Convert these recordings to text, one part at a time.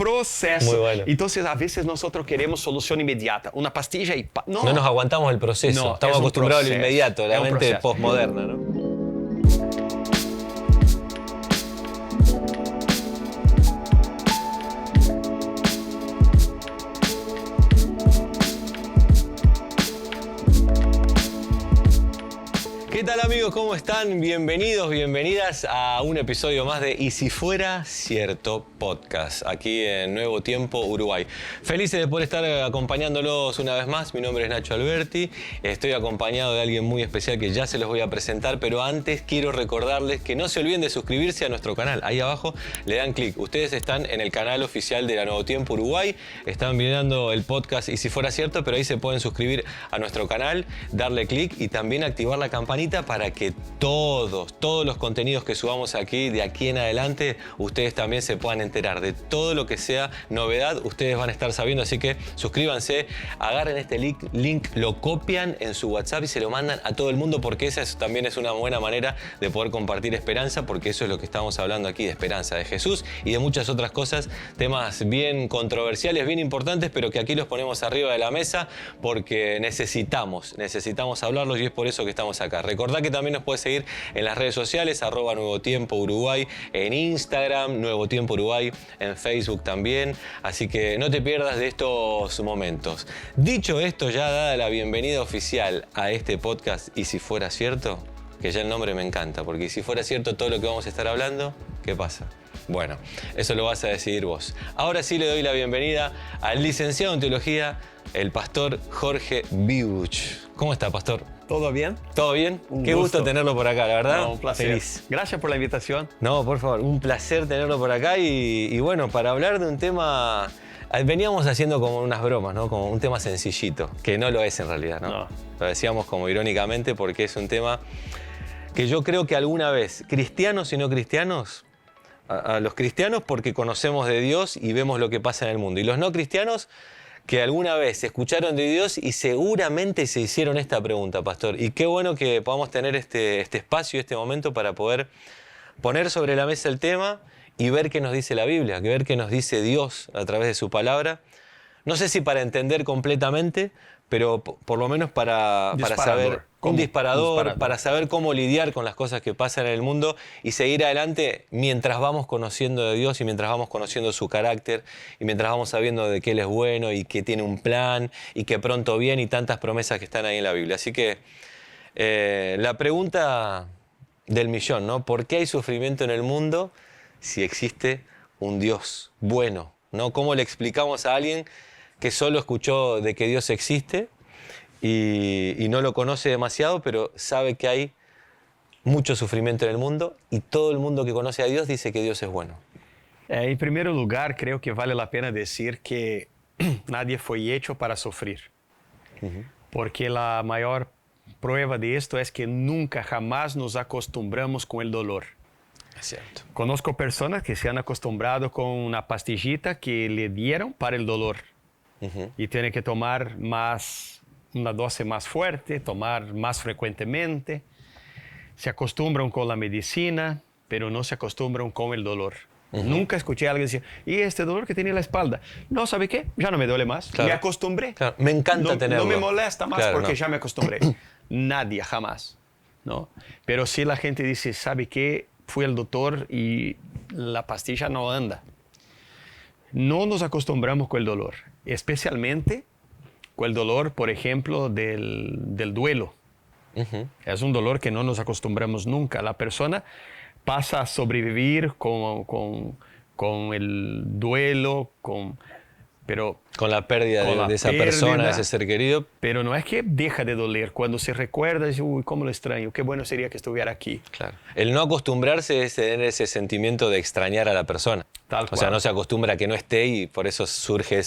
proceso. Muy bueno. Entonces, a veces nosotros queremos solución inmediata. Una pastilla y... No nos aguantamos el proceso. No, Estamos acostumbrados a lo inmediato, la mente proceso. postmoderna, ¿no? ¿Qué tal, amigos? ¿Cómo están? Bienvenidos, bienvenidas a un episodio más de Y si fuera cierto podcast, aquí en Nuevo Tiempo, Uruguay. Felices de poder estar acompañándolos una vez más. Mi nombre es Nacho Alberti. Estoy acompañado de alguien muy especial que ya se los voy a presentar, pero antes quiero recordarles que no se olviden de suscribirse a nuestro canal. Ahí abajo le dan clic. Ustedes están en el canal oficial de la Nuevo Tiempo Uruguay. Están mirando el podcast Y si fuera cierto, pero ahí se pueden suscribir a nuestro canal, darle clic y también activar la campanita para que todos los contenidos que subamos aquí, de aquí en adelante, ustedes también se puedan enterar de todo lo que sea novedad. Ustedes van a estar sabiendo, así que suscríbanse, agarren este link, lo copian en su WhatsApp y se lo mandan a todo el mundo, porque esa también es una buena manera de poder compartir esperanza, porque eso es lo que estamos hablando aquí, de esperanza, de Jesús y de muchas otras cosas, temas bien controversiales, bien importantes, pero que aquí los ponemos arriba de la mesa porque necesitamos hablarlos, y es por eso que estamos acá. Recordá que también nos puedes seguir en las redes sociales, @Nuevo Tiempo Uruguay, en Instagram, Nuevo Tiempo Uruguay, en Facebook también. Así que no te pierdas de estos momentos. Dicho esto, ya dada la bienvenida oficial a este podcast, Y si fuera cierto, que ya el nombre me encanta, porque si fuera cierto todo lo que vamos a estar hablando, ¿qué pasa? Bueno, eso lo vas a decidir vos. Ahora sí le doy la bienvenida al licenciado en teología, el pastor Jorge Bibuch. ¿Cómo está, pastor? ¿Todo bien? ¿Todo bien? Un Qué gusto gusto tenerlo por acá, la verdad. No, un placer. Feliz. Gracias por la invitación. No, por favor, un placer tenerlo por acá y bueno, para hablar de un tema... Veníamos haciendo como unas bromas, ¿no? Como un tema sencillito, que no lo es en realidad, ¿no? No. Lo decíamos como irónicamente porque es un tema que yo creo que alguna vez, cristianos y no cristianos, a los cristianos porque conocemos de Dios y vemos lo que pasa en el mundo, y los no cristianos que alguna vez escucharon de Dios y seguramente se hicieron esta pregunta, pastor. Y qué bueno que podamos tener este espacio, este momento para poder poner sobre la mesa el tema y ver qué nos dice la Biblia, ver qué nos dice Dios a través de su palabra. No sé si para entender completamente, pero por lo menos para saber, un disparador, para saber cómo lidiar con las cosas que pasan en el mundo y seguir adelante mientras vamos conociendo de Dios y mientras vamos conociendo su carácter y mientras vamos sabiendo de que Él es bueno y que tiene un plan y que pronto viene, y tantas promesas que están ahí en la Biblia. Así que la pregunta del millón, ¿no? ¿Por qué hay sufrimiento en el mundo si existe un Dios bueno, ¿no? ¿Cómo le explicamos a alguien que solo escuchó de que Dios existe y no lo conoce demasiado, pero sabe que hay mucho sufrimiento en el mundo y todo el mundo que conoce a Dios dice que Dios es bueno? En primer lugar, creo que vale la pena decir que nadie fue hecho para sufrir. Porque la mayor prueba de esto es que nunca, jamás nos acostumbramos con el dolor. Es cierto. Conozco personas que se han acostumbrado con una pastillita que le dieron para el dolor. Y tiene que tomar una dosis más fuerte, tomar más frecuentemente. Se acostumbran con la medicina, pero no se acostumbran con el dolor. Nunca escuché a alguien decir, ¿y este dolor que tenía en la espalda? No, ¿sabe qué? Ya no me duele más. Claro. Me acostumbré. Claro. Me encanta tenerlo. No me molesta más, claro, porque no. ya me acostumbré. Nadie, jamás, ¿no? Pero si la gente dice, ¿sabe qué? Fui al doctor y la pastilla no anda. No nos acostumbramos con el dolor, especialmente con el dolor, por ejemplo, del duelo. Es un dolor que no nos acostumbramos nunca. La persona pasa a sobrevivir con el duelo, pero con la pérdida de esa persona, de ese ser querido. Pero no es que deja de doler. Cuando se recuerda, dice, uy, cómo lo extraño, qué bueno sería que estuviera aquí. Claro. El no acostumbrarse es tener ese sentimiento de extrañar a la persona. Tal O cual. sea, no se acostumbra a que no esté y por eso surge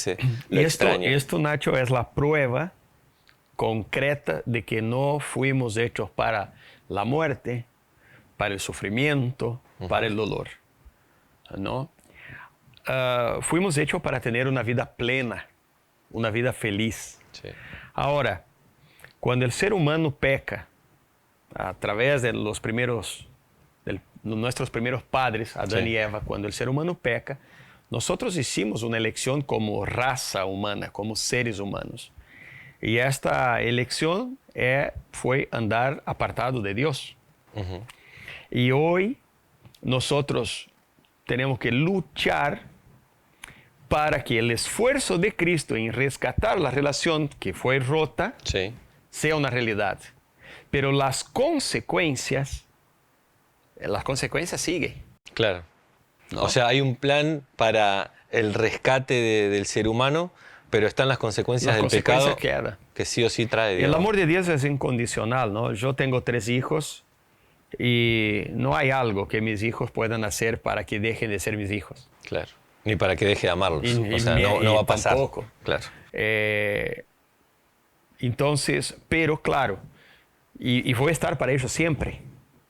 lo extraño. Esto, Nacho, es la prueba concreta de que no fuimos hechos para la muerte, para el sufrimiento, para el dolor, ¿no? Fuimos hechos para tener una vida plena, una vida feliz. Sí. Ahora, cuando el ser humano peca, a través de nuestros primeros padres, Adán y Eva, cuando el ser humano peca, nosotros hicimos una elección como raza humana, como seres humanos. Y esta elección fue andar apartado de Dios. Ujú. Y hoy nosotros tenemos que luchar para que el esfuerzo de Cristo en rescatar la relación que fue rota Sí, sea una realidad. Pero las consecuencias siguen. claro. ¿No? O sea, hay un plan para el rescate del ser humano, pero están las consecuencias Las del consecuencias pecado quedan. que sí o sí trae, El digamos. amor de Dios es incondicional, ¿no? Yo tengo 3 hijos y no hay algo que mis hijos puedan hacer para que dejen de ser mis hijos. Claro. Ni para que deje de amarlos. Y- O sea, y- no y va a pasar. tampoco. Claro. Entonces, pero claro, y voy a estar para ellos siempre.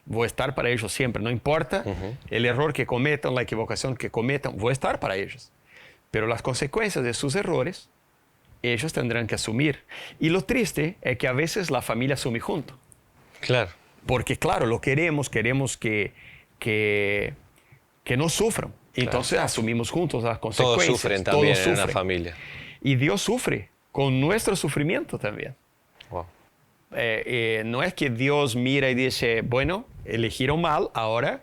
Voy a estar para ellos siempre. No importa el error que cometan, la equivocación que cometan, voy a estar para ellos. Pero las consecuencias de sus errores, ellos tendrán que asumir. Y lo triste es que a veces la familia asume junto. Claro. Porque claro, lo queremos que no sufran. Entonces asumimos juntos las Todos consecuencias. sufren también Todos en una sufren. familia. Y Dios sufre con nuestro sufrimiento también. Wow. No es que Dios mira y dice, bueno, eligieron mal, ahora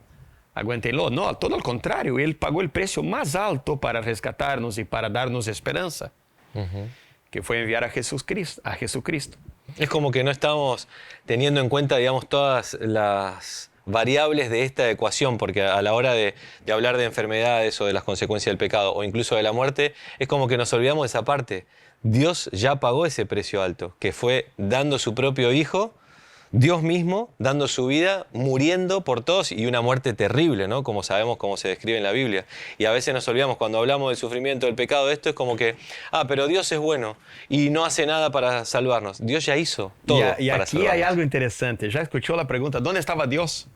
aguántenlo. No, todo al contrario. Él pagó el precio más alto para rescatarnos y para darnos esperanza, que fue enviar a Jesucristo. Es como que no estamos teniendo en cuenta, digamos, todas las variables de esta ecuación, porque a la hora de hablar de enfermedades o de las consecuencias del pecado o incluso de la muerte, es como que nos olvidamos de esa parte. Dios ya pagó ese precio alto, que fue dando su propio hijo, Dios mismo dando su vida, muriendo por todos, y una muerte terrible, ¿no? Como sabemos, como se describe en la Biblia. Y a veces nos olvidamos cuando hablamos del sufrimiento, del pecado, de esto es como que, pero Dios es bueno y no hace nada para salvarnos. Dios ya hizo todo Y para aquí salvarnos. hay algo interesante. ¿Ya escuchó la pregunta? ¿Dónde estaba Dios?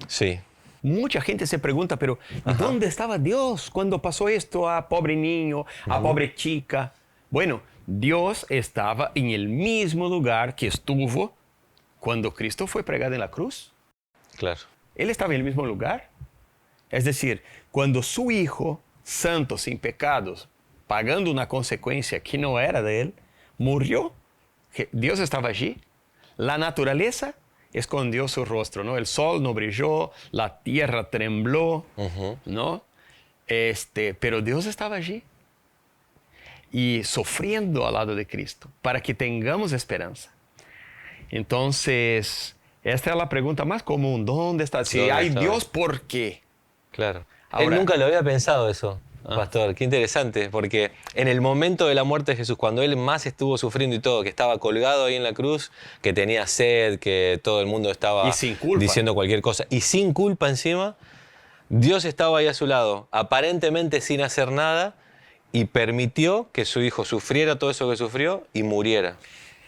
Sí, Mucha gente se pregunta, pero ¿dónde estaba Dios cuando pasó esto a pobre niño, a pobre chica? Bueno, Dios estaba en el mismo lugar que estuvo cuando Cristo fue pregado en la cruz. claro. Él estaba en el mismo lugar. Es decir, cuando su Hijo, santo, sin pecados, pagando una consecuencia que no era de él, murió, Dios estaba allí. La naturaleza escondió su rostro, ¿no? El sol no brilló, la tierra tembló, ¿no? Pero Dios estaba allí y sufriendo al lado de Cristo para que tengamos esperanza. Entonces, esta es la pregunta más común. ¿Dónde está? Si ¿Dónde hay está? Dios, ¿por qué? Claro. Ahora- Él nunca lo había pensado eso, pastor. Qué interesante, porque en el momento de la muerte de Jesús, cuando él más estuvo sufriendo y todo, que estaba colgado ahí en la cruz, que tenía sed, que todo el mundo estaba Y sin culpa. diciendo cualquier cosa, y sin culpa encima, Dios estaba ahí a su lado, aparentemente sin hacer nada, y permitió que su hijo sufriera todo eso que sufrió y muriera.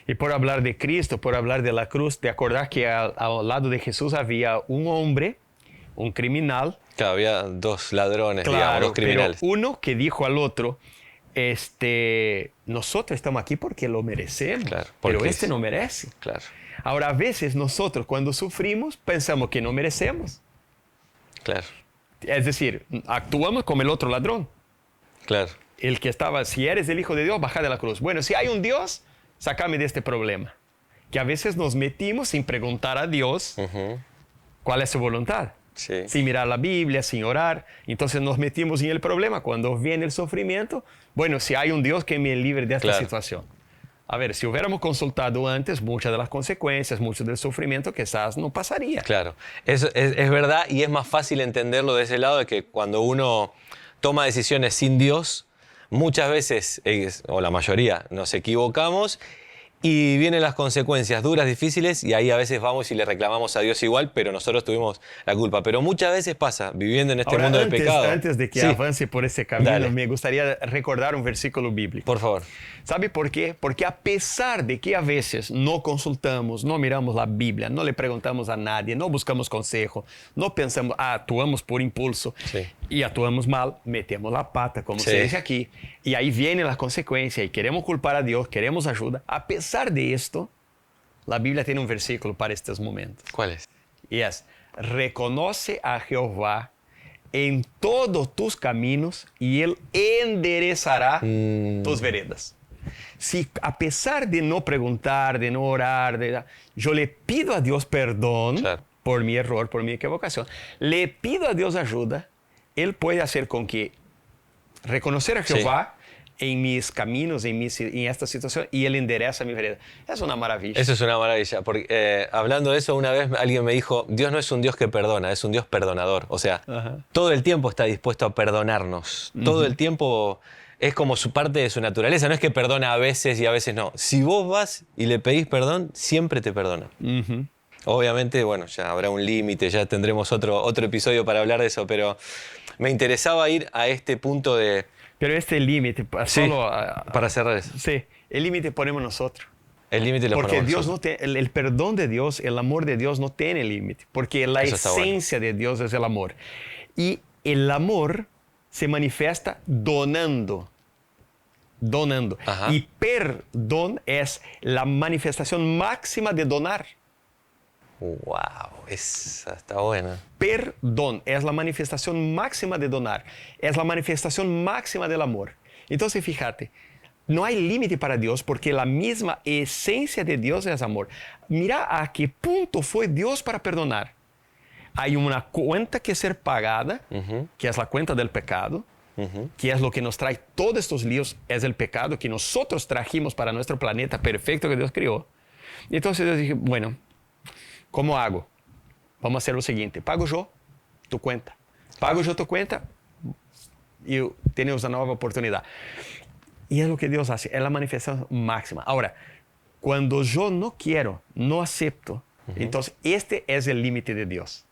Y por hablar de Cristo, por hablar de la cruz, te acordás que al lado de Jesús había un hombre, un criminal. Claro, había dos ladrones, digamos, dos pero criminales. uno que dijo al otro, nosotros estamos aquí porque lo merecemos, Claro, pero porque este no merece. Claro, Ahora, a veces nosotros cuando sufrimos pensamos que no merecemos. claro, Es decir, actuamos como el otro ladrón. claro. El que estaba, si eres el Hijo de Dios, baja de la cruz. Bueno, si hay un Dios, sácame de este problema. Que a veces nos metimos sin preguntar a Dios cuál es su voluntad. Sí. Sin mirar la Biblia, sin orar. Entonces nos metimos en el problema. Cuando viene el sufrimiento, bueno, si hay un Dios que me libre de esta Claro. situación. A ver, si hubiéramos consultado antes, muchas de las consecuencias, mucho del sufrimiento quizás no pasaría. Claro, es verdad, y es más fácil entenderlo de ese lado, de que cuando uno toma decisiones sin Dios, muchas veces, o la mayoría, nos equivocamos y vienen las consecuencias duras, difíciles, y ahí a veces vamos y le reclamamos a Dios igual, pero nosotros tuvimos la culpa. Pero muchas veces pasa, viviendo en este Ahora, mundo de pecado. antes de que Sí, avance por ese camino, Dale. me gustaría recordar un versículo bíblico. por favor. ¿Sabe por qué? Porque a pesar de que a veces no consultamos, no miramos la Biblia, no le preguntamos a nadie, no buscamos consejo, no pensamos, actuamos por impulso Sí. y actuamos mal, metemos la pata, como Sí. se dice aquí, y ahí vienen las consecuencias y queremos culpar a Dios, queremos ayuda. A pesar de esto, la Biblia tiene un versículo para estos momentos. ¿Cuál es? Y es, reconoce a Jehová en todos tus caminos y Él enderezará tus veredas. Si a pesar de no preguntar, de no orar, yo le pido a Dios perdón, claro, por mi error, por mi equivocación, le pido a Dios ayuda, Él puede hacer con que reconocer a Jehová, sí, en mis caminos, en esta situación, y Él endereza mi vereda. Es una maravilla. Eso es una maravilla, porque hablando de eso, una vez alguien me dijo, Dios no es un Dios que perdona, es un Dios perdonador. O sea, todo el tiempo está dispuesto a perdonarnos. Todo el tiempo es como su parte de su naturaleza. No es que perdona a veces y a veces no. Si vos vas y le pedís perdón, siempre te perdona. Obviamente, bueno, ya habrá un límite, ya tendremos otro episodio para hablar de eso, pero me interesaba ir a este punto de... Pero este límite, sí, solo para cerrar eso. Sí, el límite ponemos nosotros. El límite lo porque ponemos Dios nosotros. el perdón de Dios, el amor de Dios no tiene límite, porque la eso esencia de Dios es el amor. Y el amor se manifiesta donando. Y perdón es la manifestación máxima de donar. ¡Wow! Esa está buena. Perdón es la manifestación máxima de donar. Es la manifestación máxima del amor. Entonces, fíjate, no hay límite para Dios porque la misma esencia de Dios es amor. Mira a qué punto fue Dios para perdonar. Hay una cuenta que ser pagada, que es la cuenta del pecado, que es lo que nos trae todos estos líos, es el pecado que nosotros trajimos para nuestro planeta perfecto que Dios creó. Entonces Dios dijo, bueno, ¿cómo hago? Vamos a hacer lo siguiente. Pago yo tu cuenta. Pago yo tu cuenta y tenemos una nueva oportunidad. Y es lo que Dios hace. Es la manifestación máxima. Ahora, cuando yo no quiero, no acepto, entonces este es el límite de Dios.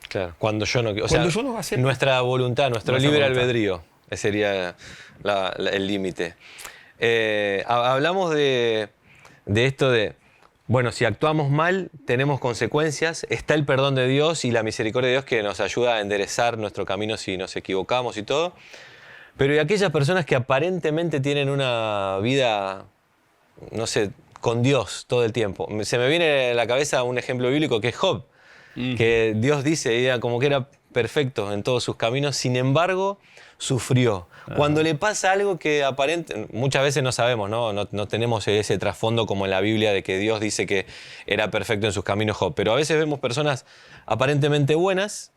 Claro, cuando yo no quiero. O sea, yo no acepto, nuestra voluntad, nuestro libre albedrío. Ese sería el límite. Hablamos de esto de... Bueno, si actuamos mal, tenemos consecuencias. Está el perdón de Dios y la misericordia de Dios que nos ayuda a enderezar nuestro camino si nos equivocamos y todo. Pero ¿y aquellas personas que aparentemente tienen una vida, no sé, con Dios todo el tiempo? Se me viene a la cabeza un ejemplo bíblico que es Job, que Dios dice como que era perfecto en todos sus caminos, sin embargo, sufrió. Cuando le pasa algo que muchas veces no sabemos, no tenemos ese trasfondo como en la Biblia de que Dios dice que era perfecto en sus caminos Job, pero a veces vemos personas aparentemente buenas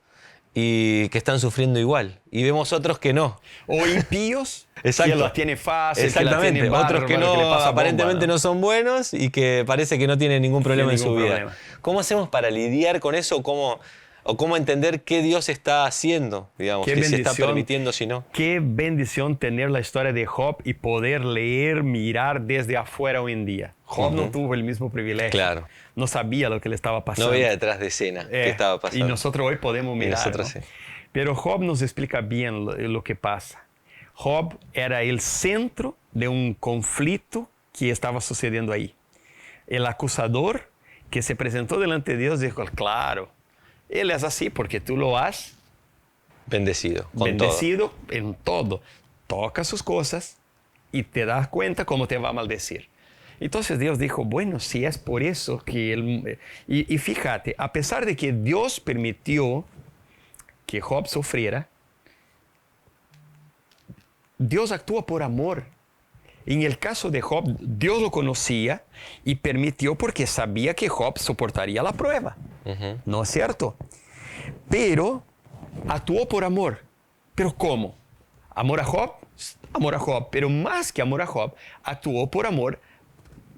y que están sufriendo igual, y vemos otros que no. O impíos, exacto, que la tiene fácil, exactamente, que la tiene otros que no, aparentemente bomba, no son buenos y que parece que no tienen ningún problema en su vida. ¿Cómo hacemos para lidiar con eso? ¿O cómo entender qué Dios está haciendo, digamos, qué se está permitiendo si no? Qué bendición tener la historia de Job y poder leer, mirar desde afuera hoy en día. Job no tuvo el mismo privilegio. Claro. No sabía lo que le estaba pasando. No veía detrás de escena qué estaba pasando. Y nosotros hoy podemos mirar. Nosotros, ¿no? sí. Pero Job nos explica bien lo que pasa. Job era el centro de un conflicto que estaba sucediendo ahí. El acusador que se presentó delante de Dios dijo, claro, él es así porque tú lo has bendecido en todo. Toca sus cosas y te das cuenta cómo te va a maldecir. Entonces Dios dijo, bueno, si es por eso que él... Y fíjate, a pesar de que Dios permitió que Job sufriera, Dios actúa por amor. En el caso de Job, Dios lo conocía y permitió porque sabía que Job soportaría la prueba. ¿No es cierto? Pero actuó por amor. ¿Pero cómo? ¿Amor a Job? Amor a Job. Pero más que amor a Job, actuó por amor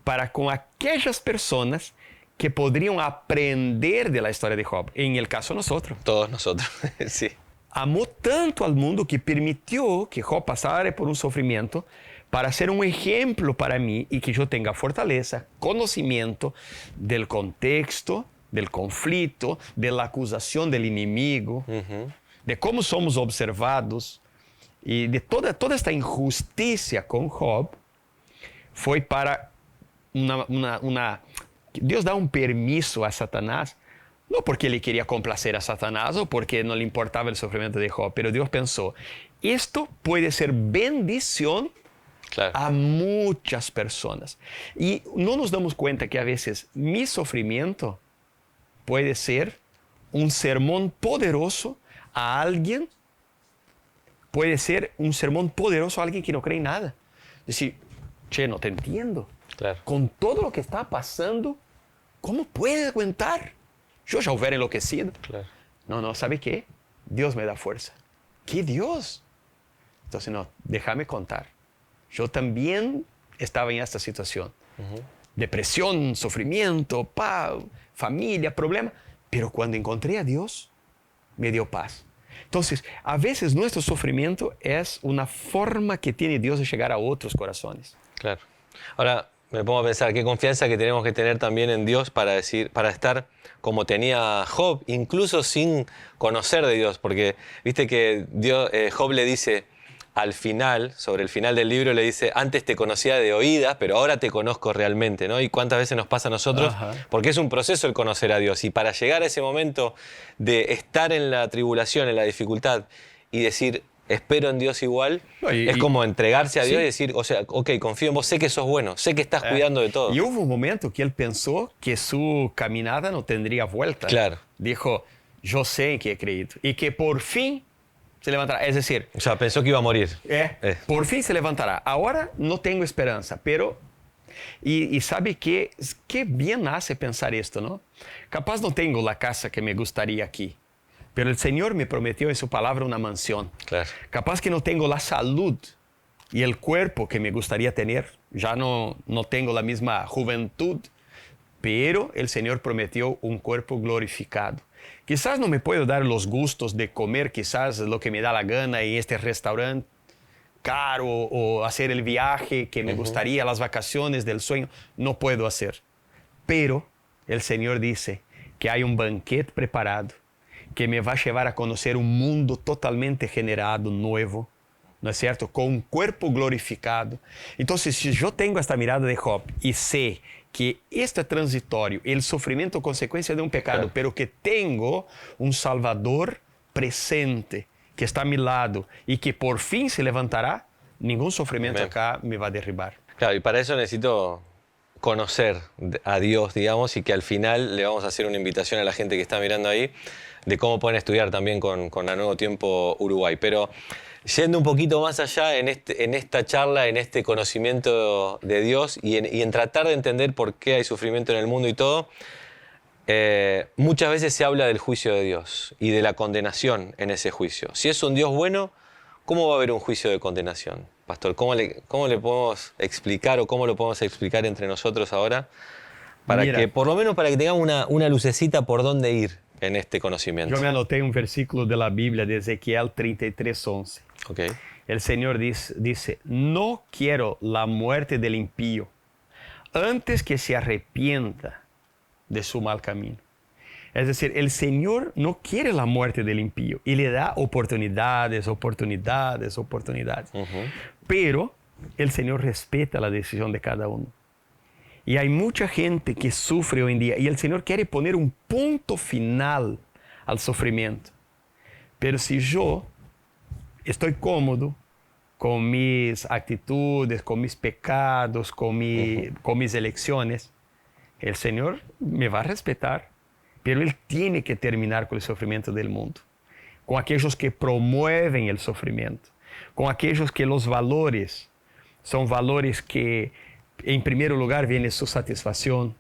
para con aquellas personas que podrían aprender de la historia de Job. En el caso nosotros. Todos nosotros, sí. Amó tanto al mundo que permitió que Job pasara por un sufrimiento para ser un ejemplo para mí y que yo tenga fortaleza, conocimiento del contexto, del conflicto, de la acusación del enemigo, de cómo somos observados y de toda esta injusticia con Job. Fue para Dios da un permiso a Satanás, no porque le quería complacer a Satanás o porque no le importaba el sufrimiento de Job, pero Dios pensó, esto puede ser bendición a muchas personas. Y no nos damos cuenta que a veces mi sufrimiento puede ser un sermón poderoso a alguien puede ser un sermón poderoso a alguien que no cree en nada. Decir, che, no te entiendo. Claro. Con todo lo que está pasando, ¿cómo puedes aguantar? Yo ya hubiera enloquecido. Claro. No, ¿sabe qué? Dios me da fuerza. ¿Qué Dios? Entonces, no, déjame contar. Yo también estaba en esta situación. Depresión, sufrimiento, familia, problema. Pero cuando encontré a Dios, me dio paz. Entonces, a veces nuestro sufrimiento es una forma que tiene Dios de llegar a otros corazones. Claro. Ahora me pongo a pensar, qué confianza que tenemos que tener también en Dios para estar como tenía Job, incluso sin conocer de Dios, porque viste que Job le dice al final, sobre el final del libro, le dice, antes te conocía de oídas, pero ahora te conozco realmente, ¿no? Y cuántas veces nos pasa a nosotros, porque es un proceso el conocer a Dios, y para llegar a ese momento de estar en la tribulación, en la dificultad, y decir, espero en Dios igual, es como entregarse a Dios y decir, o sea, ok, confío en vos, sé que sos bueno, sé que estás cuidando de todo. Y hubo un momento que él pensó que su caminada no tendría vuelta. Claro. Dijo, yo sé en qué he creído, y que por fin se levantará. Es decir, o sea, pensó que iba a morir. Por fin se levantará. Ahora no tengo esperanza, pero... Y sabe qué bien hace pensar esto, ¿no? Capaz no tengo la casa que me gustaría aquí, pero el Señor me prometió en su palabra una mansión. Claro. Capaz que no tengo la salud y el cuerpo que me gustaría tener. Ya no tengo la misma juventud, pero el Señor prometió un cuerpo glorificado. Quizás no me puedo dar los gustos de comer quizás lo que me da la gana en este restaurante caro o hacer el viaje que me gustaría, las vacaciones del sueño. No puedo hacer. Pero el Señor dice que hay un banquete preparado que me va a llevar a conocer un mundo totalmente generado, nuevo, ¿no es cierto? Con un cuerpo glorificado. Entonces, si yo tengo esta mirada de Job y sé que esto es transitorio, el sufrimiento consecuencia de un pecado, pero que tengo un Salvador presente, que está a mi lado y que por fin se levantará, ningún sufrimiento acá me va a derribar. Claro, y para eso necesito conocer a Dios, digamos, y que al final le vamos a hacer una invitación a la gente que está mirando ahí de cómo pueden estudiar también con la Nuevo Tiempo Uruguay. Pero yendo un poquito más allá en esta charla, en este conocimiento de Dios y en tratar de entender por qué hay sufrimiento en el mundo y todo, muchas veces se habla del juicio de Dios y de la condenación en ese juicio. Si es un Dios bueno, ¿cómo va a haber un juicio de condenación? Pastor, ¿cómo le podemos explicar o cómo lo podemos explicar entre nosotros ahora? Que por lo menos para que tengamos una lucecita por dónde ir en este conocimiento. Yo me anoté un versículo de la Biblia de Ezequiel 33:11. Okay. El Señor dice, no quiero la muerte del impío antes que se arrepienta de su mal camino. Es decir, el Señor no quiere la muerte del impío y le da oportunidades. Pero el Señor respeta la decisión de cada uno. Y hay mucha gente que sufre hoy en día y el Señor quiere poner un punto final al sufrimiento. Pero si yo estoy cómodo con mis actitudes, con mis pecados, con mis elecciones, el Señor me va a respetar, pero Él tiene que terminar con el sufrimiento del mundo, con aquellos que promueven el sufrimiento, con aquellos que los valores son valores que en primer lugar viene su satisfacción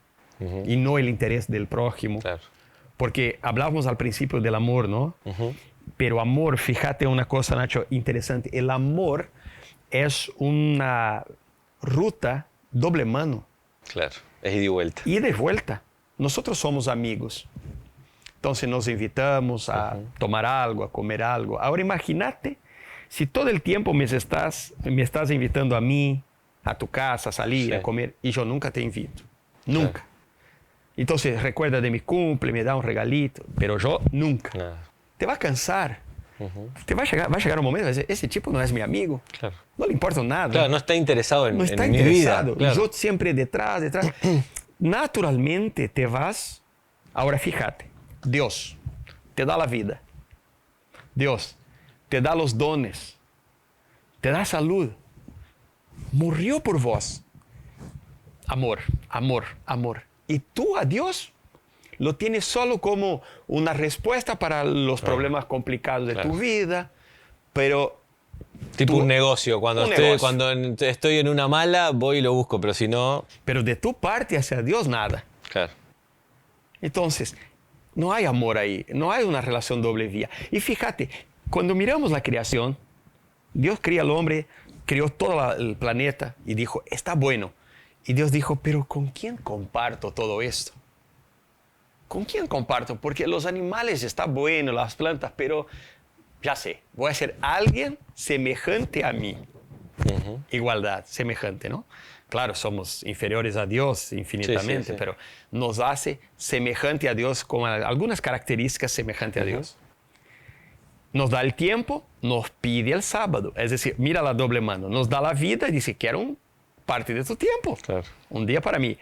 y no el interés del prójimo. Claro. Porque hablábamos al principio del amor, ¿no? Pero amor, fíjate una cosa, Nacho, interesante. El amor es una ruta doble mano. Claro, es ida y vuelta. Ida y vuelta. Nosotros somos amigos. Entonces nos invitamos a tomar algo, a comer algo. Ahora imagínate si todo el tiempo me estás invitando a mí, a tu casa, a salir, a comer, y yo nunca te invito. Nunca. Entonces recuerda de mi cumple, me da un regalito, pero yo nunca. Te va a cansar. Te va a llegar un momento y decir, ese tipo no es mi amigo. Claro. No le importa nada. Claro, no está interesado en mi vida. Claro. Yo siempre detrás. Naturalmente te vas. Ahora fíjate, Dios te da la vida. Dios te da los dones. Te da salud. Murió por vos. Amor. Y tú a Dios lo tienes solo como una respuesta para los problemas complicados de tu vida, pero Tipo un negocio. Cuando estoy en una mala, voy y lo busco, pero si no... Pero de tu parte hacia Dios, nada. Claro. Entonces, no hay amor ahí, no hay una relación doble vía. Y fíjate, cuando miramos la creación, Dios crea al hombre, creó todo el planeta y dijo, está bueno. Y Dios dijo, pero ¿con quién comparto todo esto? ¿Con quién comparto? Porque los animales están buenos, las plantas, pero ya sé, voy a ser alguien semejante a mí. Igualdad, semejante, ¿no? Claro, somos inferiores a Dios infinitamente, sí. pero nos hace semejante a Dios con algunas características semejantes a Dios. Nos da el tiempo, nos pide el sábado. Es decir, mira la doble mano. Nos da la vida y dice, quiero parte de tu tiempo. Claro. Un día para mí.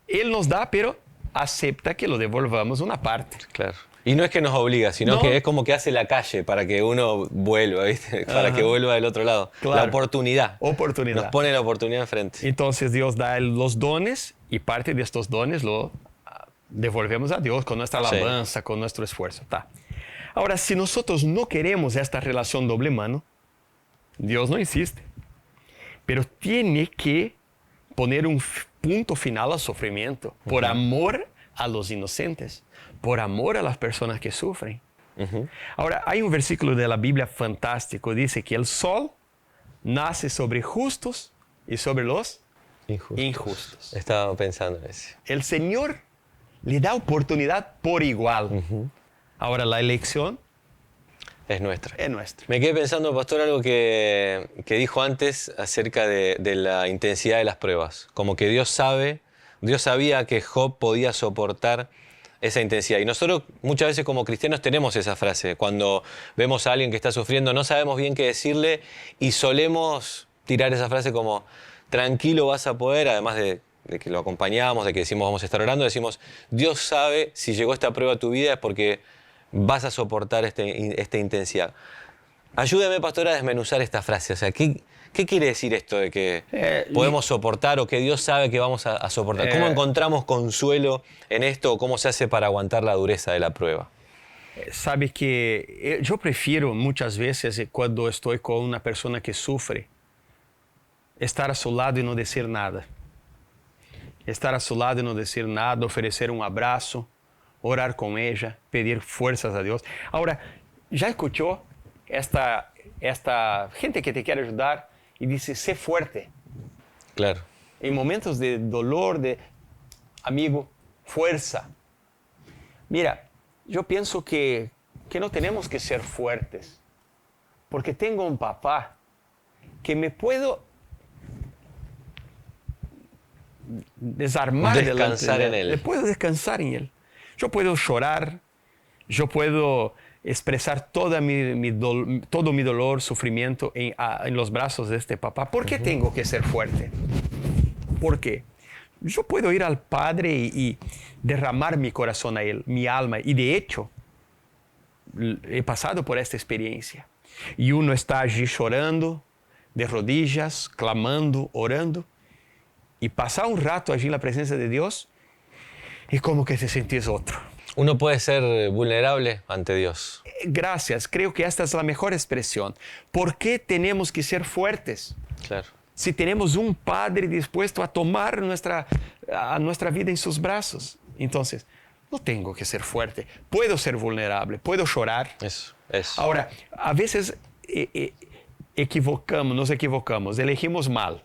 Él nos da, pero acepta que lo devolvamos una parte. Claro. Y no es que nos obliga, sino que es como que hace la calle para que uno vuelva, ¿viste? Para que vuelva del otro lado. Claro. La oportunidad. Oportunidad. Nos pone la oportunidad enfrente. Entonces Dios da los dones y parte de estos dones lo devolvemos a Dios con nuestra alabanza, con nuestro esfuerzo. Tá. Ahora, si nosotros no queremos esta relación doble mano, Dios no insiste. Pero tiene que poner un punto final al sufrimiento por amor a los inocentes, por amor a las personas que sufren. Ahora, hay un versículo de la Biblia fantástico, dice que el sol nace sobre justos y sobre los injustos. Estaba pensando en eso. El Señor le da oportunidad por igual. Ahora, la elección es nuestra. Es nuestra. Me quedé pensando, pastor, algo que dijo antes acerca de la intensidad de las pruebas. Como que Dios sabía que Job podía soportar esa intensidad. Y nosotros muchas veces como cristianos tenemos esa frase. Cuando vemos a alguien que está sufriendo, no sabemos bien qué decirle y solemos tirar esa frase como, tranquilo, vas a poder, además de que lo acompañamos, de que decimos vamos a estar orando, decimos, Dios sabe si llegó esta prueba a tu vida es porque vas a soportar esta intensidad. Ayúdame, pastor, a desmenuzar esta frase. O sea, ¿qué quiere decir esto de que podemos soportar o que Dios sabe que vamos a soportar? ¿Cómo encontramos consuelo en esto o cómo se hace para aguantar la dureza de la prueba? Sabe que yo prefiero muchas veces cuando estoy con una persona que sufre, estar a su lado y no decir nada. Estar a su lado y no decir nada, ofrecer un abrazo, orar con ella, pedir fuerzas a Dios. Ahora, ¿ya escuchó esta gente que te quiere ayudar y dice, sé fuerte? Claro. En momentos de dolor, amigo, fuerza. Mira, yo pienso que no tenemos que ser fuertes, porque tengo un papá que me puedo desarmar descansar en él. Puedo descansar en él. Yo puedo llorar, yo puedo expresar todo mi dolor, sufrimiento en los brazos de este papá. ¿Por qué tengo que ser fuerte? ¿Por qué? Yo puedo ir al Padre y derramar mi corazón a Él, mi alma. Y de hecho, he pasado por esta experiencia. Y uno está allí llorando, de rodillas, clamando, orando. Y pasar un rato allí en la presencia de Dios y como que te sentís otro. Uno puede ser vulnerable ante Dios. Gracias, creo que esta es la mejor expresión. ¿Por qué tenemos que ser fuertes? Claro. Si tenemos un Padre dispuesto a tomar nuestra vida en sus brazos. Entonces, no tengo que ser fuerte. Puedo ser vulnerable, puedo llorar. Eso. Ahora, a veces nos equivocamos, elegimos mal.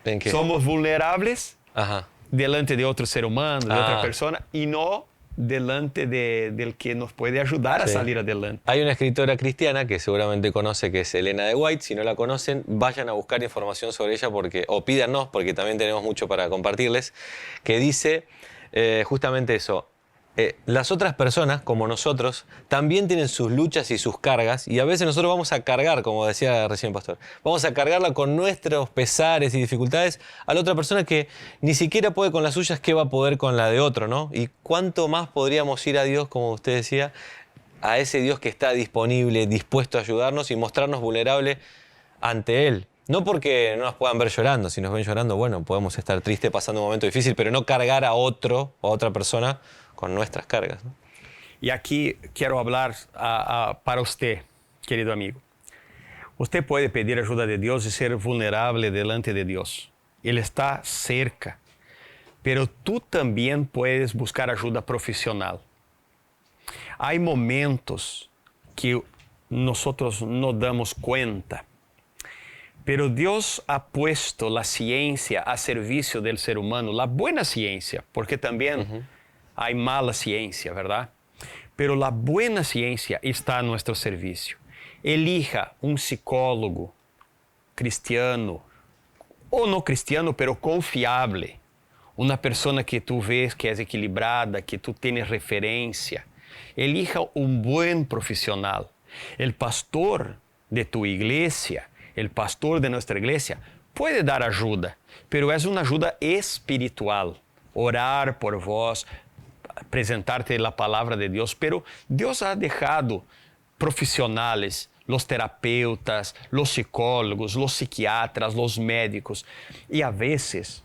¿En qué? Somos vulnerables delante de otro ser humano, de otra persona, y no delante del que nos puede ayudar a salir adelante. Hay una escritora cristiana que seguramente conoce, que es Elena de White. Si no la conocen, vayan a buscar información sobre ella o pídanos, porque también tenemos mucho para compartirles, que dice justamente eso. Las otras personas, como nosotros, también tienen sus luchas y sus cargas, y a veces nosotros vamos a cargar, como decía recién el pastor, vamos a cargarla con nuestros pesares y dificultades a la otra persona que ni siquiera puede con las suyas, ¿qué va a poder con la de otro, no? Y cuánto más podríamos ir a Dios, como usted decía, a ese Dios que está disponible, dispuesto a ayudarnos y mostrarnos vulnerables ante Él. No porque no nos puedan ver llorando, si nos ven llorando, bueno, podemos estar tristes pasando un momento difícil, pero no cargar a otro o a otra persona con nuestras cargas, ¿no? Y aquí quiero hablar para usted, querido amigo. Usted puede pedir ayuda de Dios y ser vulnerable delante de Dios. Él está cerca. Pero tú también puedes buscar ayuda profesional. Hay momentos que nosotros no damos cuenta, pero Dios ha puesto la ciencia a servicio del ser humano, la buena ciencia, porque también hay mala ciencia, ¿verdad? Pero la buena ciencia está a nuestro servicio. Elija un psicólogo cristiano, o no cristiano, pero confiable. Una persona que tú ves que es equilibrada, que tú tienes referencia. Elija un buen profesional. El pastor de tu iglesia, el pastor de nuestra iglesia, puede dar ayuda, pero es una ayuda espiritual. Orar por vos, presentarte la palabra de Dios, pero Dios ha dejado profesionales, los terapeutas, los psicólogos, los psiquiatras, los médicos, y a veces,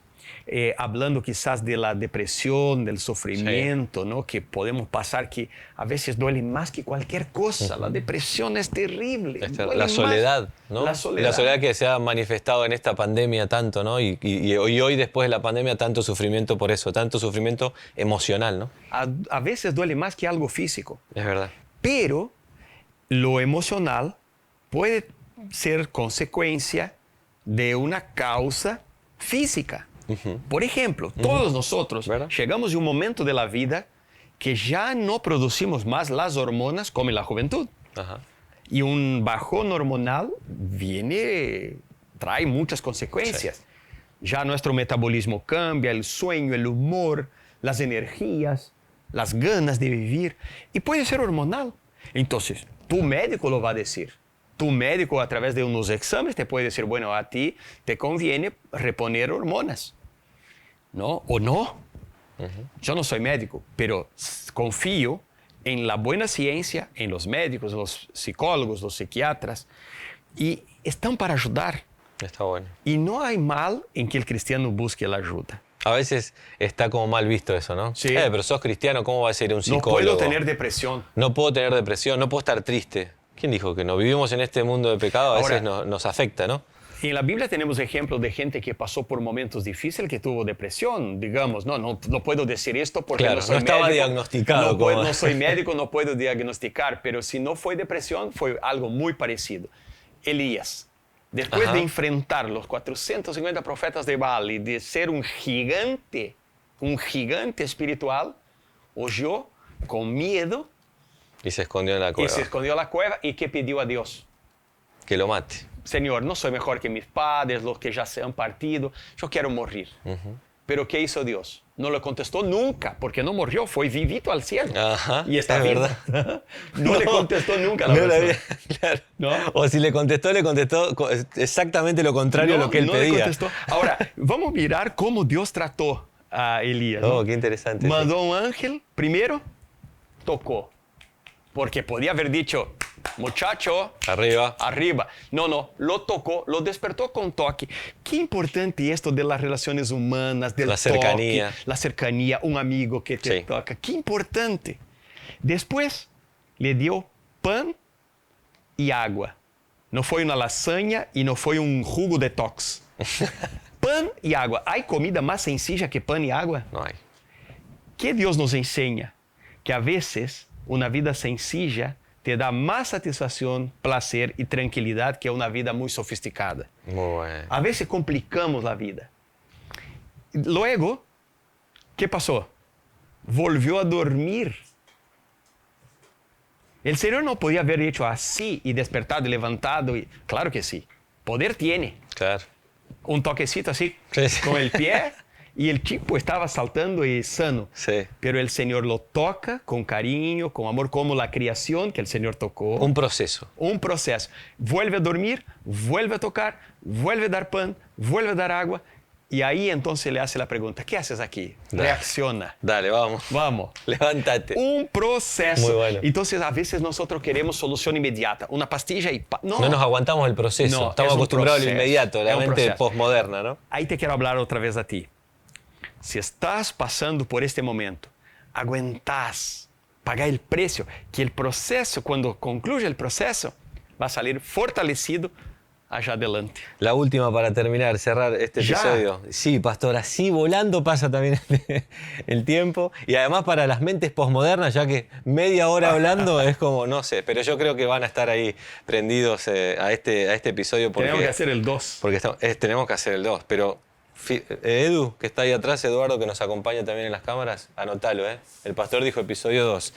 hablando quizás de la depresión, del sufrimiento, ¿no? Que podemos pasar, que a veces duele más que cualquier cosa. La depresión es terrible. La soledad, ¿no? La soledad. La soledad que se ha manifestado en esta pandemia tanto, ¿no? Y hoy después de la pandemia, tanto sufrimiento por eso, tanto sufrimiento emocional, ¿no? A veces duele más que algo físico. Es verdad. Pero lo emocional puede ser consecuencia de una causa física. Por ejemplo, todos nosotros llegamos a un momento de la vida que ya no producimos más las hormonas como en la juventud. Y un bajón hormonal trae muchas consecuencias. Sí. Ya nuestro metabolismo cambia, el sueño, el humor, las energías, las ganas de vivir. Y puede ser hormonal. Entonces, tu médico lo va a decir. Tu médico, a través de unos exámenes, te puede decir, bueno, a ti te conviene reponer hormonas. ¿No? ¿O no? Yo no soy médico, pero confío en la buena ciencia, en los médicos, los psicólogos, los psiquiatras, y están para ayudar. Está bueno. Y no hay mal en que el cristiano busque la ayuda. A veces está como mal visto eso, ¿no? Sí. Pero sos cristiano, ¿cómo va a ser un psicólogo? No puedo tener depresión. No puedo tener depresión, no puedo estar triste. ¿Quién dijo que no? Vivimos en este mundo de pecado, a veces nos afecta, ¿no? En la Biblia tenemos ejemplos de gente que pasó por momentos difíciles, que tuvo depresión, digamos. No puedo decir esto porque claro, no soy estaba médico. Diagnosticado. No soy médico, no puedo diagnosticar, pero si no fue depresión, fue algo muy parecido. Elías, después de enfrentar los 450 profetas de Baal y de ser un gigante espiritual, huyó con miedo. Y se escondió en la cueva. ¿Y qué pidió a Dios? Que lo mate. Señor, no soy mejor que mis padres, los que ya se han partido, yo quiero morir. Pero ¿qué hizo Dios? No le contestó nunca, porque no murió, fue vivito al cielo. Y está vivo. Verdad. No le contestó nunca a la persona. Claro. ¿No? O si le contestó exactamente lo contrario a lo que él pedía. Le contestó. Ahora, vamos a mirar cómo Dios trató a Elías. Oh, qué interesante. Mandó un ángel, primero tocó, porque podía haber dicho, muchacho, arriba. No, lo tocó, lo despertó con toque. Qué importante esto de las relaciones humanas, del toque, la cercanía, un amigo que te toca. Qué importante. Después le dio pan y agua. No fue una lasaña y no fue un jugo detox. Pan y agua. ¿Hay comida más sencilla que pan y agua? No hay. ¿Qué Dios nos enseña? Que a veces una vida sencilla te da más satisfacción, placer y tranquilidad que una vida muy sofisticada. Muy bueno. A veces complicamos la vida. Luego, ¿qué pasó? Volvió a dormir. El Señor no podía haber hecho así y despertado y levantado. Claro que sí. Poder tiene. Claro. Un toquecito así con el pie. Y el tipo estaba saltando y sano. Sí. Pero el Señor lo toca con cariño, con amor, como la creación que el Señor tocó. Un proceso. Un proceso. Vuelve a dormir, vuelve a tocar, vuelve a dar pan, vuelve a dar agua. Y ahí entonces le hace la pregunta, ¿qué haces aquí? Reacciona. Dale, vamos. Vamos. Levántate. Un proceso. Muy bueno. Entonces a veces nosotros queremos solución inmediata. Una pastilla y... No nos aguantamos el proceso. No, estamos acostumbrados a lo inmediato, la mente postmoderna, ¿no? Ahí te quiero hablar otra vez a ti. Si estás pasando por este momento, aguantás, paga el precio, que el proceso, cuando concluye el proceso, va a salir fortalecido allá adelante. La última para terminar, cerrar este ¿Ya? episodio. Sí, pastor, así volando pasa también el tiempo. Y además para las mentes posmodernas, ya que media hora hablando es como, no sé, pero yo creo que van a estar ahí prendidos a este episodio. Tenemos que hacer el 2. Porque tenemos que hacer el 2, pero Edu, que está ahí atrás, Eduardo, que nos acompaña también en las cámaras, anótalo, ¿eh? El pastor dijo episodio 2.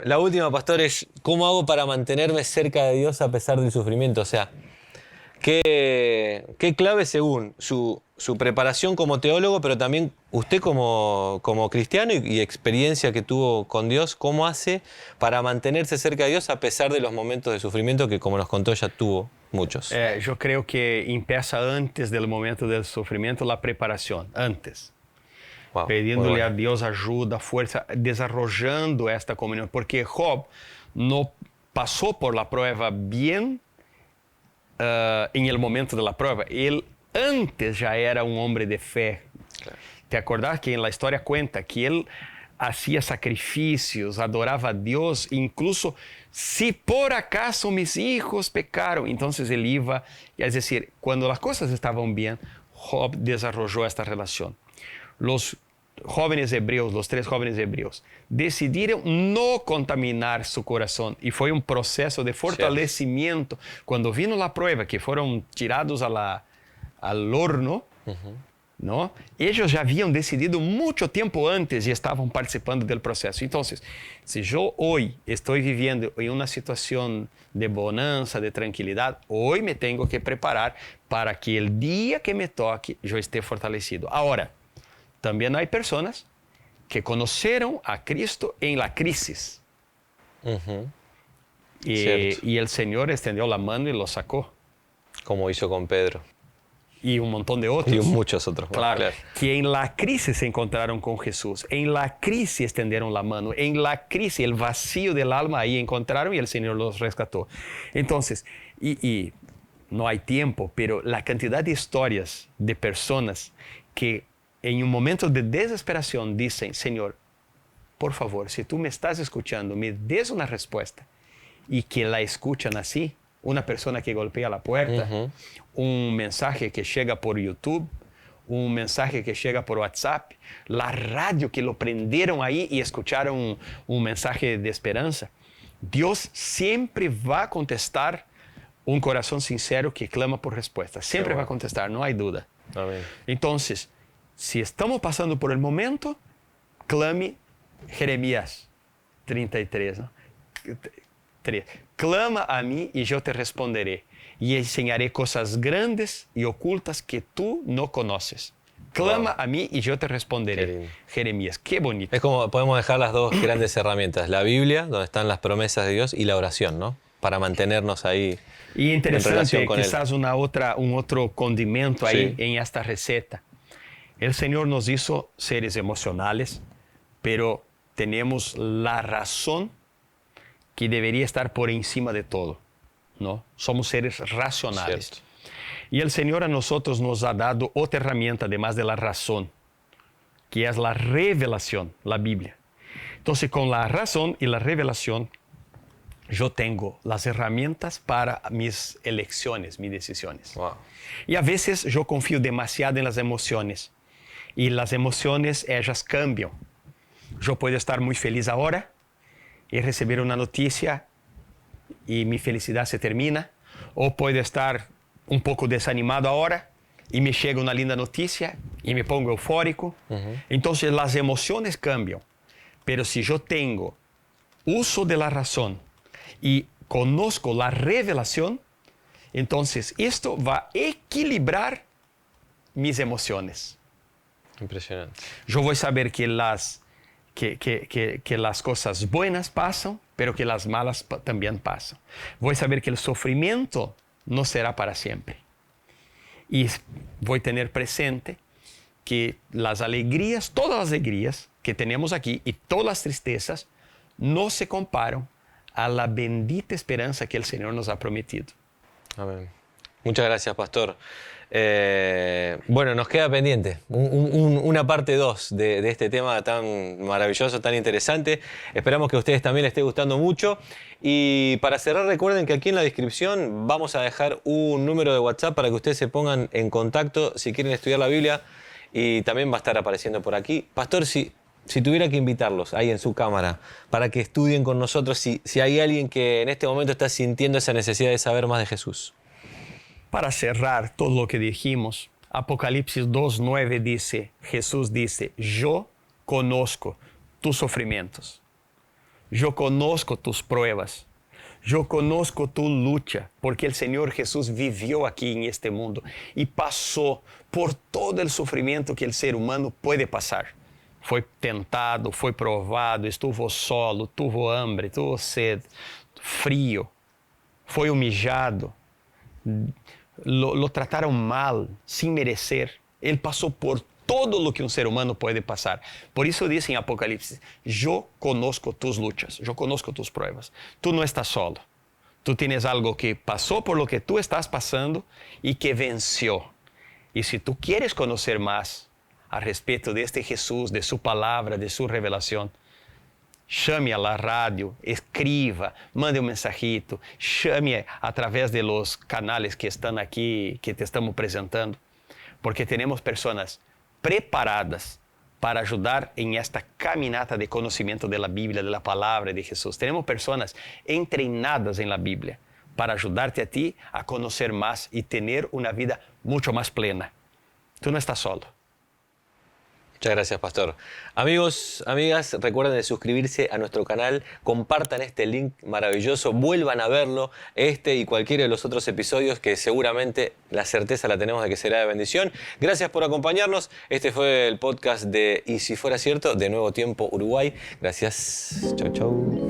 La última, pastor, es ¿cómo hago para mantenerme cerca de Dios a pesar del sufrimiento? O sea, ¿qué clave según su preparación como teólogo, pero también usted como cristiano y experiencia que tuvo con Dios, cómo hace para mantenerse cerca de Dios a pesar de los momentos de sufrimiento que, como nos contó, ya tuvo muchos? Yo creo que empieza antes del momento del sufrimiento la preparación, antes. Wow, Pidiéndole a Dios ayuda, fuerza, desarrollando esta comunión. Porque Job no pasó por la prueba bien en el momento de la prueba. Él antes ya era un hombre de fe. Claro. ¿Te acordás que en la historia cuenta que él hacía sacrificios, adoraba a Dios, incluso si por acaso mis hijos pecaron? Entonces él iba, es decir, cuando las cosas estaban bien, Job desarrolló esta relación. Los jóvenes hebreos, los 3 jóvenes hebreos, decidieron no contaminar su corazón y fue un proceso de fortalecimiento. Cuando vino la prueba, que fueron tirados al horno, ¿no? Ellos ya habían decidido mucho tiempo antes y estaban participando del proceso. Entonces, si yo hoy estoy viviendo en una situación de bonanza, de tranquilidad, hoy me tengo que preparar para que el día que me toque yo esté fortalecido. Ahora, también hay personas que conocieron a Cristo en la crisis. Y el Señor extendió la mano y lo sacó. Como hizo con Pedro. Y un montón de otros. Y muchos otros. Claro, que en la crisis se encontraron con Jesús. En la crisis extendieron la mano. En la crisis, el vacío del alma ahí encontraron y el Señor los rescató. Entonces, y no hay tiempo, pero la cantidad de historias de personas que en un momento de desesperación dicen, Señor, por favor, si tú me estás escuchando, me des una respuesta. Y que la escuchan así. Una persona que golpea la puerta, un mensaje que llega por YouTube, un mensaje que llega por WhatsApp, la radio que lo prendieron ahí y escucharon un mensaje de esperanza. Dios siempre va a contestar un corazón sincero que clama por respuesta. Siempre va a contestar, no hay duda. Amén. Entonces, si estamos pasando por el momento, clame Jeremías 33, ¿no? 3. Clama a mí y yo te responderé y enseñaré cosas grandes y ocultas que tú no conoces. Clama a mí y yo te responderé. Jeremías, qué bonito. Es como podemos dejar las dos grandes herramientas, la Biblia, donde están las promesas de Dios, y la oración, ¿no? Para mantenernos ahí. Y interesante, con quizás un otro condimento ahí en esta receta. El Señor nos hizo seres emocionales, pero tenemos la razón que debería estar por encima de todo, ¿no? Somos seres racionales. Cierto. Y el Señor a nosotros nos ha dado otra herramienta, además de la razón, que es la revelación, la Biblia. Entonces, con la razón y la revelación, yo tengo las herramientas para mis elecciones, mis decisiones. Wow. Y a veces yo confío demasiado en las emociones. Y las emociones, ellas cambian. Yo puedo estar muy feliz ahora y recibir una noticia y mi felicidad se termina. O puedo estar un poco desanimado ahora y me llega una linda noticia y me pongo eufórico. Entonces las emociones cambian. Pero si yo tengo uso de la razón y conozco la revelación, entonces esto va a equilibrar mis emociones. Impresionante. Yo voy a saber que las cosas buenas pasan, pero que las malas también pasan. Voy a saber que el sufrimiento no será para siempre. Y voy a tener presente que las alegrías, todas las alegrías que tenemos aquí y todas las tristezas no se comparan a la bendita esperanza que el Señor nos ha prometido. Amén. Muchas gracias, pastor. Bueno, nos queda pendiente una parte 2 de este tema tan maravilloso, tan interesante. Esperamos que a ustedes también les esté gustando mucho. Y para cerrar, recuerden que aquí en la descripción vamos a dejar un número de WhatsApp para que ustedes se pongan en contacto si quieren estudiar la Biblia, y también va a estar apareciendo por aquí. Pastor, si tuviera que invitarlos ahí en su cámara para que estudien con nosotros, si hay alguien que en este momento está sintiendo esa necesidad de saber más de Jesús. Para cerrar todo lo que dijimos, Apocalipsis 2:9 dice, Jesús dice, yo conozco tus sufrimientos, yo conozco tus pruebas, yo conozco tu lucha, porque el Señor Jesús vivió aquí en este mundo y pasó por todo el sufrimiento que el ser humano puede pasar. Fue tentado, fue probado, estuvo solo, tuvo hambre, tuvo sed, frío, fue humillado. Lo trataron mal, sin merecer. Él pasó por todo lo que un ser humano puede pasar. Por eso dice en Apocalipsis, yo conozco tus luchas, yo conozco tus pruebas. Tú no estás solo. Tú tienes algo que pasó por lo que tú estás pasando y que venció. Y si tú quieres conocer más al respecto de este Jesús, de su palabra, de su revelación, chame a la radio, escriba, mande un mensajito, chame a través de los canales que están aquí, que te estamos presentando, porque tenemos personas preparadas para ayudar en esta caminata de conocimiento de la Biblia, de la palabra de Jesús. Tenemos personas entrenadas en la Biblia para ayudarte a ti a conocer más y tener una vida mucho más plena. Tú no estás solo. Muchas gracias, Pastor. Amigos, amigas, recuerden de suscribirse a nuestro canal, compartan este link maravilloso, vuelvan a verlo, este y cualquiera de los otros episodios que seguramente la certeza la tenemos de que será de bendición. Gracias por acompañarnos. Este fue el podcast de Y si fuera cierto, de Nuevo Tiempo Uruguay. Gracias. Chau, chau.